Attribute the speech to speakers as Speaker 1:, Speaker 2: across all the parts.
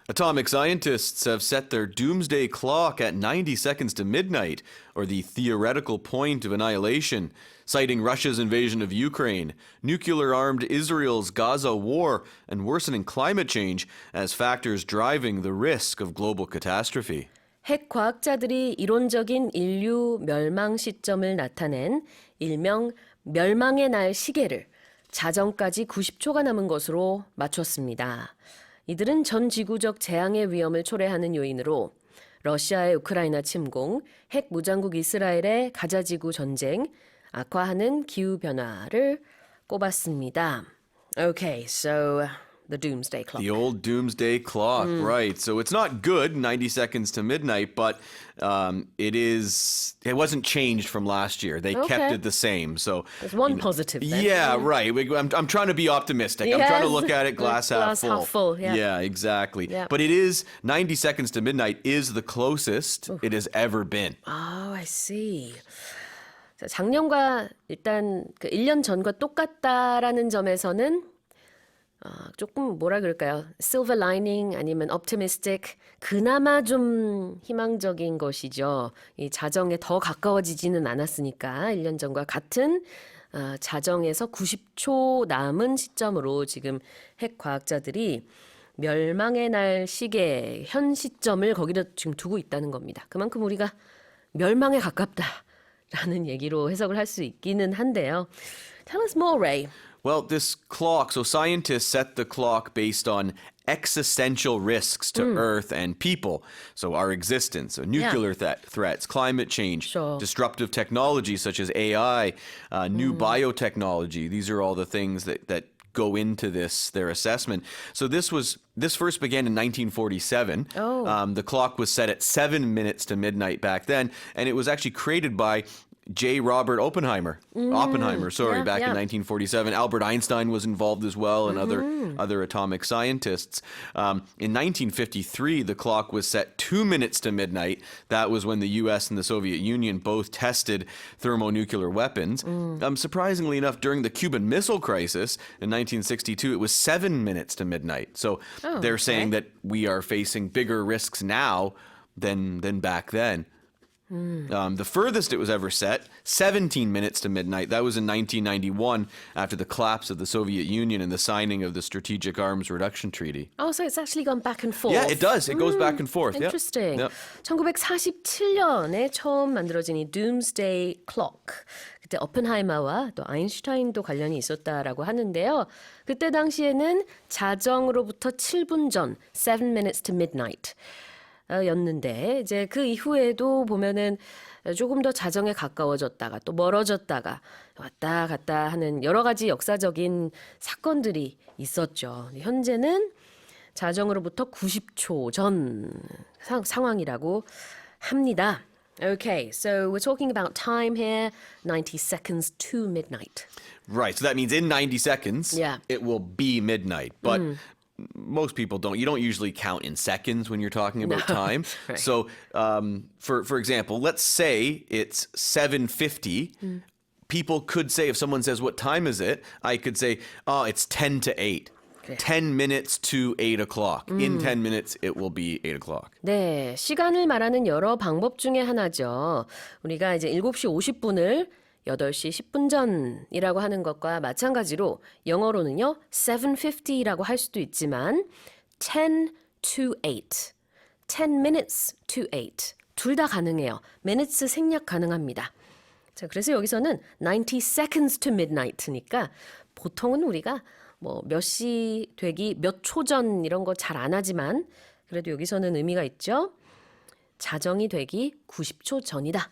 Speaker 1: Atomic scientists have set their doomsday clock at 90 seconds to midnight, or the theoretical point of annihilation, citing Russia's invasion of Ukraine, nuclear-armed Israel's Gaza war, and worsening climate change as factors driving the risk of global catastrophe.
Speaker 2: 핵 과학자들이 이론적인 인류 멸망 시점을 나타낸 일명 멸망의 날 시계를 자정까지 90초가 남은 것으로 맞췄습니다. 이들은 전지구적 재앙의 위험을 초래하는 요인으로 러시아의 우크라이나 침공, 핵 무장국 이스라엘의 가자지구 전쟁, 악화하는 기후변화를 꼽았습니다. Okay, so the Doomsday Clock.
Speaker 1: The old Doomsday Clock, right. So it's not good, 90 seconds to midnight, but it wasn't changed from last year. They kept it the same. So
Speaker 2: There's one positive then.
Speaker 1: Yeah, right. I'm trying to be optimistic. I'm trying to look at it glass half full.
Speaker 2: Half full, yeah.
Speaker 1: Yeah, exactly.
Speaker 2: Yeah.
Speaker 1: But it is 90 seconds to midnight is the closest it has ever been.
Speaker 2: Oh, I see. 자, 작년과 일단 그 1년 전과 똑같다라는 점에서는 조금 뭐라 그럴까요? silver lining 아니면 optimistic 그나마 좀 희망적인 것이죠. 이 자정에 더 가까워지지는 않았으니까 1년 전과 같은 자정에서 90초 남은 시점으로 지금 핵 과학자들이 멸망의 날 시계 현 시점을 거기다 지금 두고 있다는 겁니다. 그만큼 우리가 멸망에 가깝다라는 얘기로 해석을 할 수 있기는 한데요. Tell us more, Ray.
Speaker 1: Well, this clock, so scientists set the clock based on existential risks to Earth and people. So our existence, so nuclear threats, climate change,
Speaker 2: Sure.
Speaker 1: disruptive technology such as AI, new biotechnology. These are all the things that go into their assessment. So this first began in 1947. The clock was set at 7 minutes to midnight back then, and it was actually created by J. Robert Oppenheimer, back in 1947. Albert Einstein was involved as well, and other atomic scientists. In 1953, the clock was set 2 minutes to midnight. That was when the U.S. and the Soviet Union both tested thermonuclear weapons. Surprisingly enough, during the Cuban Missile Crisis in 1962, it was 7 minutes to midnight. So they're saying that we are facing bigger risks now than back then. The furthest it was ever set, 17 minutes to midnight. That was in 1991 after the collapse of the Soviet Union and the signing of the Strategic Arms Reduction Treaty.
Speaker 2: Oh, so it's actually gone back and forth.
Speaker 1: Yeah, it does. It goes back and forth.
Speaker 2: Interesting.
Speaker 1: Yep.
Speaker 2: 1947년에 처음 만들어진 이 Doomsday Clock. 그때 오펜하이머와 또 아인슈타인도 관련이 있었다라고 하는데요. 그때 당시에는 자정으로부터 7분 전, 7 minutes to midnight. 였는데 이제 그 이후에도 보면은 조금 더 자정에 가까워졌다가 또 멀어졌다가 왔다 갔다 하는 여러 가지 역사적인 사건들이 있었죠. 현재는 자정으로부터 90초 전 상황이라고 합니다. Okay, so we're talking about time here, 90 seconds to midnight.
Speaker 1: Right, so that means in 90 seconds, it will be midnight. But most people you don't usually count in seconds when you're talking about time.
Speaker 2: Right.
Speaker 1: So for example, let's say it's 7:50. People could say, if someone says, what time is it? I could say, it's 10 to 8. 그래. 10 minutes to 8 o'clock. In 10 minutes, it will be 8 o'clock.
Speaker 2: 네, 시간을 말하는 여러 방법 중에 하나죠. 우리가 이제 7시 50분을 8시 10분 전이라고 하는 것과 마찬가지로 영어로는요. 7:50라고 할 수도 있지만 10 to 8, 10 minutes to 8 둘 다 가능해요. minutes 생략 가능합니다. 자, 그래서 여기서는 90 seconds to midnight니까 보통은 우리가 뭐 몇 시 되기 몇 초 전 이런 거 잘 안 하지만 그래도 여기서는 의미가 있죠. 자정이 되기 90초 전이다.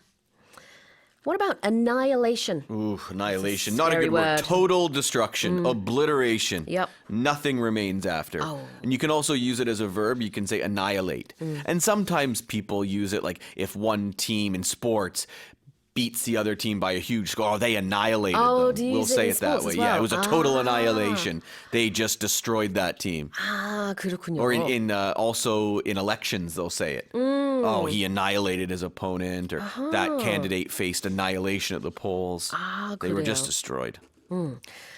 Speaker 2: What about annihilation?
Speaker 1: Ooh, annihilation. Not a good word. Total destruction, obliteration.
Speaker 2: Yep.
Speaker 1: Nothing remains after.
Speaker 2: Oh.
Speaker 1: And you can also use it as a verb. You can say annihilate. And sometimes people use it like if one team in sports beats the other team by a huge score, they annihilated them.
Speaker 2: Do you
Speaker 1: We'll
Speaker 2: use it
Speaker 1: say
Speaker 2: in
Speaker 1: it that
Speaker 2: sports
Speaker 1: way.
Speaker 2: as
Speaker 1: Yeah,
Speaker 2: well?
Speaker 1: it was a total annihilation. They just destroyed that team.
Speaker 2: 아, 그렇군요.
Speaker 1: Or also in elections, they'll say it. Oh, he annihilated his opponent, or that candidate faced annihilation at the polls.
Speaker 2: 아,
Speaker 1: They were
Speaker 2: 그래요.
Speaker 1: just destroyed.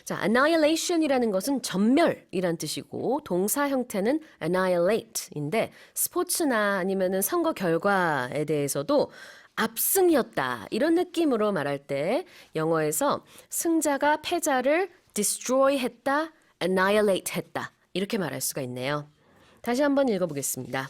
Speaker 2: 자, annihilation이라는 것은 전멸이란 뜻이고 동사 형태는 annihilate인데 스포츠나 아니면은 선거 결과에 대해서도 압승이었다 이런 느낌으로 말할 때 영어에서 승자가 패자를 destroy 했다, annihilate 했다 이렇게 말할 수가 있네요. 다시 한번 읽어보겠습니다.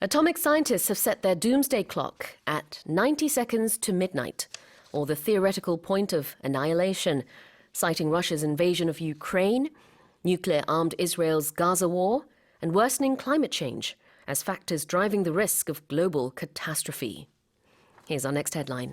Speaker 2: Atomic scientists have set their doomsday clock at 90 seconds to midnight, or the theoretical point of annihilation, citing Russia's invasion of Ukraine, nuclear-armed Israel's Gaza war, and worsening climate change as factors driving the risk of global catastrophe. Here's our next headline.